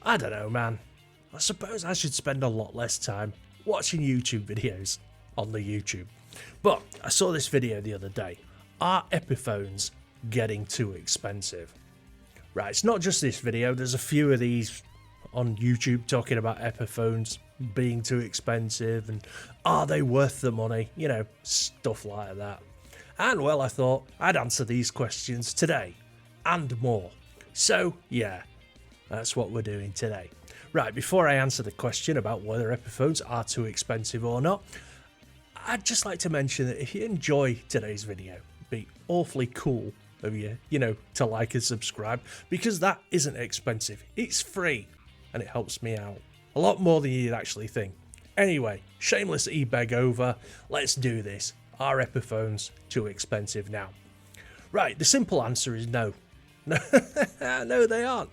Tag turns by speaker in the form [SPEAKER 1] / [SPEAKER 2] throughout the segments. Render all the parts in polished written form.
[SPEAKER 1] I don't know, man. I suppose I should spend a lot less time watching YouTube videos on the YouTube. But I saw this video the other day. Are Epiphones getting too expensive? Right, it's not just this video. There's a few of these on YouTube talking about Epiphones being too expensive and are they worth the money? You know, stuff like that. And well, I thought I'd answer these questions today and more. So yeah, that's what we're doing today. Right, before I answer the question about whether Epiphones are too expensive or not, I'd just like to mention that if you enjoy today's video, it'd be awfully cool of you, to like and subscribe, because that isn't expensive. It's free and it helps me out a lot more than you'd actually think. Anyway, shameless e-beg over, let's do this. Are Epiphones too expensive now? Right, the simple answer is no. No, they aren't.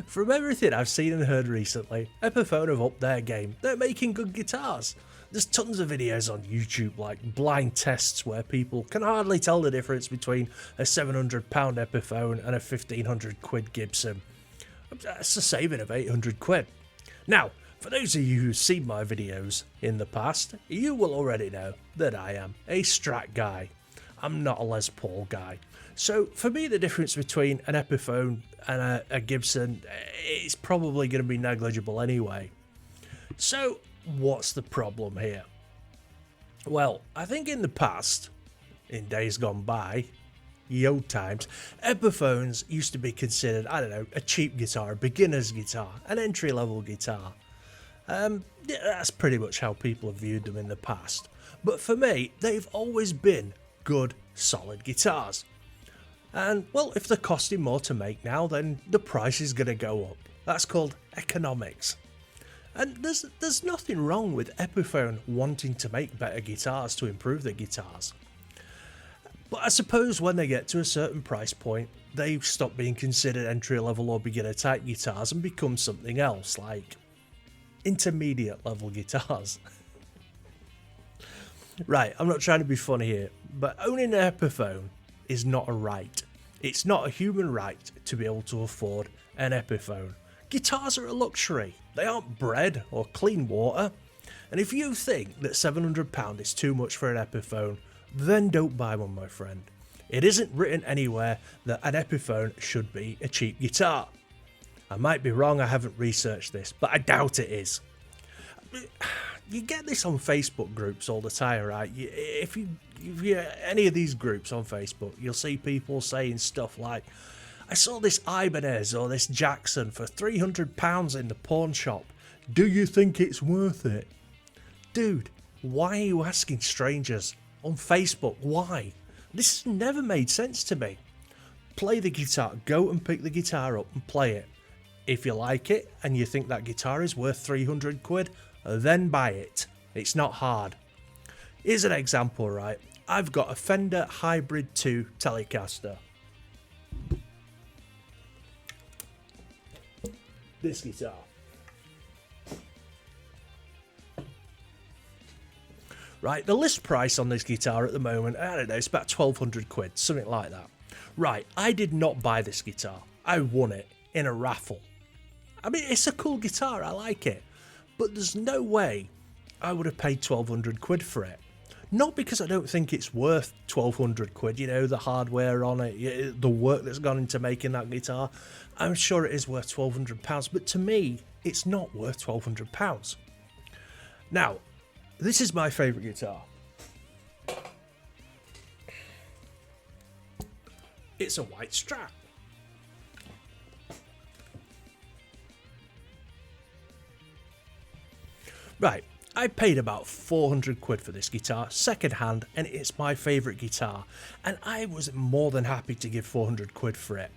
[SPEAKER 1] From everything I've seen and heard recently, Epiphone have upped their game. They're making good guitars. There's tons of videos on YouTube like blind tests where people can hardly tell the difference between a £700 Epiphone and a 1500 quid Gibson. That's a saving of 800 quid. Now, for those of you who've seen my videos in the past, you will already know that I am a Strat guy. I'm not a Les Paul guy. So for me, the difference between an Epiphone and a Gibson is probably going to be negligible anyway. So what's the problem here? Well, I think in the past, in days gone by, the old times, Epiphones used to be considered, I don't know, a cheap guitar, a beginner's guitar, an entry-level guitar. That's pretty much how people have viewed them in the past. But for me, they've always been good, solid guitars. And, well, if they're costing more to make now, then the price is going to go up. That's called economics. And there's nothing wrong with Epiphone wanting to make better guitars to improve their guitars. But I suppose when they get to a certain price point, they stop being considered entry-level or beginner-type guitars and become something else, like intermediate-level guitars. Right, I'm not trying to be funny here, but owning an Epiphone is not a right. It's not a human right to be able to afford an Epiphone. Guitars are a luxury. They aren't bread or clean water. And if you think that £700 is too much for an Epiphone, then don't buy one, my friend. It isn't written anywhere that an Epiphone should be a cheap guitar. I might be wrong, I haven't researched this, but I doubt it is. You get this on Facebook groups all the time, right? If you any of these groups on Facebook, you'll see people saying stuff like, I saw this Ibanez or this Jackson for £300 in the pawn shop. Do you think it's worth it? Dude, why are you asking strangers on Facebook? Why? This has never made sense to me. Play the guitar. Go and pick the guitar up and play it. If you like it and you think that guitar is worth 300 quid, then buy it. It's not hard. Here's an example, right? I've got a Fender Hybrid 2 Telecaster. This guitar. Right, the list price on this guitar at the moment, I don't know, it's about 1200 quid, something like that. Right, I did not buy this guitar. I won it in a raffle. I mean, it's a cool guitar, I like it. But there's no way I would have paid 1200 quid for it. Not because I don't think it's worth 1200 quid, the hardware on it, the work that's gone into making that guitar. I'm sure it is worth £1,200, but to me, it's not worth £1,200. Now, this is my favourite guitar. It's a white Strat. Right, I paid about 400 quid for this guitar, second hand, and it's my favourite guitar, and I was more than happy to give 400 quid for it.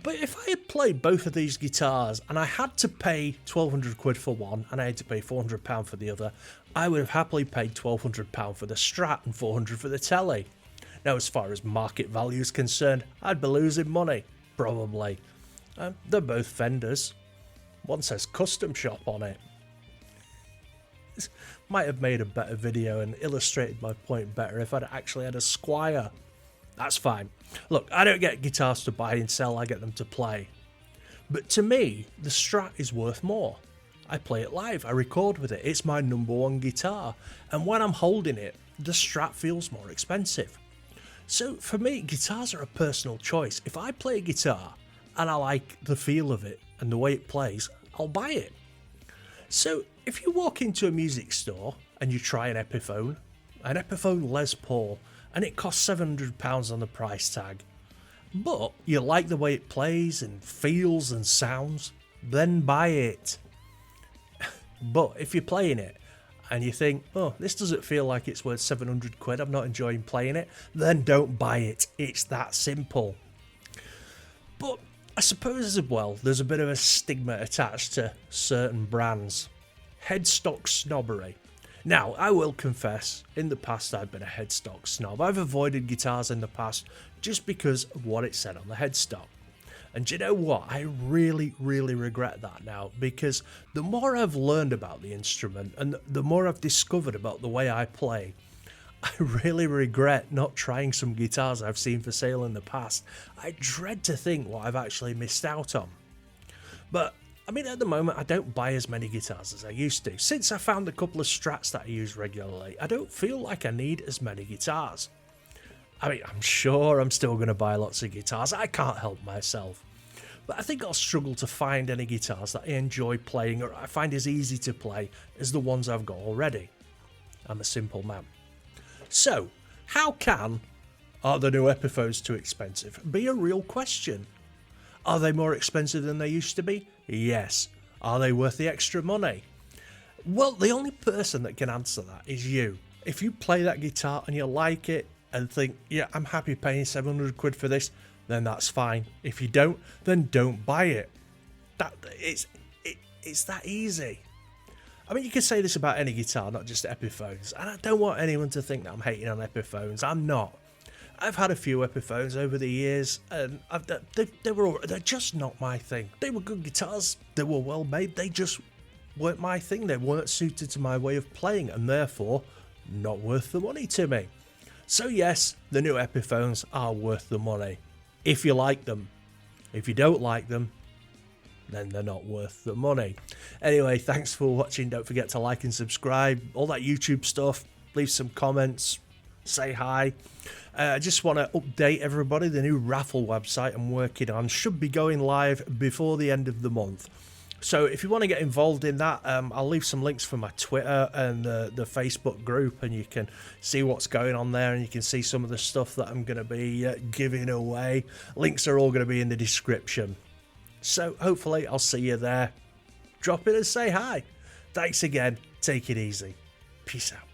[SPEAKER 1] But if I had played both of these guitars and I had to pay 1200 quid for one and I had to pay £400 for the other, I would have happily paid £1200 for the Strat and 400 for the Telly. Now, as far as market value is concerned, I'd be losing money, probably. They're both Fenders. One says custom shop on it. Might have made a better video and illustrated my point better if I'd actually had a Squire. That's fine. Look, I don't get guitars to buy and sell, I get them to play. But to me, the Strat is worth more. I play it live, I record with it, it's my #1 guitar, and when I'm holding it, the Strat feels more expensive. So for me, guitars are a personal choice. If I play a guitar and I like the feel of it and the way it plays, I'll buy it. So if you walk into a music store and you try an Epiphone Les Paul, and it costs £700 on the price tag, but you like the way it plays and feels and sounds, then buy it. But if you're playing it and you think, oh, this doesn't feel like it's worth 700 quid, I'm not enjoying playing it, then don't buy it. It's that simple. But I suppose as well, there's a bit of a stigma attached to certain brands. Headstock snobbery. Now, I will confess, in the past I've been a headstock snob. I've avoided guitars in the past just because of what it said on the headstock. And do you know what? I really, really regret that now, because the more I've learned about the instrument and the more I've discovered about the way I play, I really regret not trying some guitars I've seen for sale in the past. I dread to think what I've actually missed out on. But I mean, at the moment, I don't buy as many guitars as I used to. Since I found a couple of Strats that I use regularly, I don't feel like I need as many guitars. I mean, I'm sure I'm still going to buy lots of guitars. I can't help myself. But I think I'll struggle to find any guitars that I enjoy playing or I find as easy to play as the ones I've got already. I'm a simple man. So, how can "Are the new Epiphones too expensive?" be a real question? Are they more expensive than they used to be? Yes. Are they worth the extra money? Well, the only person that can answer that is you. If you play that guitar and you like it and think, yeah, I'm happy paying 700 quid for this, then that's fine. If you don't, then don't buy it. It's that easy. I mean, you could say this about any guitar, not just Epiphones. And I don't want anyone to think that I'm hating on Epiphones. I'm not. I've had a few Epiphones over the years, and they're just not my thing. They were good guitars, they were well made, they just weren't my thing. They weren't suited to my way of playing, and therefore not worth the money to me. So yes, the new Epiphones are worth the money, if you like them. If you don't like them, then they're not worth the money. Anyway, thanks for watching. Don't forget to like and subscribe, all that YouTube stuff. Leave some comments, say hi. I just want to update everybody. The new raffle website I'm working on should be going live before the end of the month. So if you want to get involved in that, I'll leave some links for my Twitter and the Facebook group, and you can see what's going on there, and you can see some of the stuff that I'm going to be giving away. Links are all going to be in the description. So hopefully I'll see you there. Drop in and say hi. Thanks again. Take it easy. Peace out.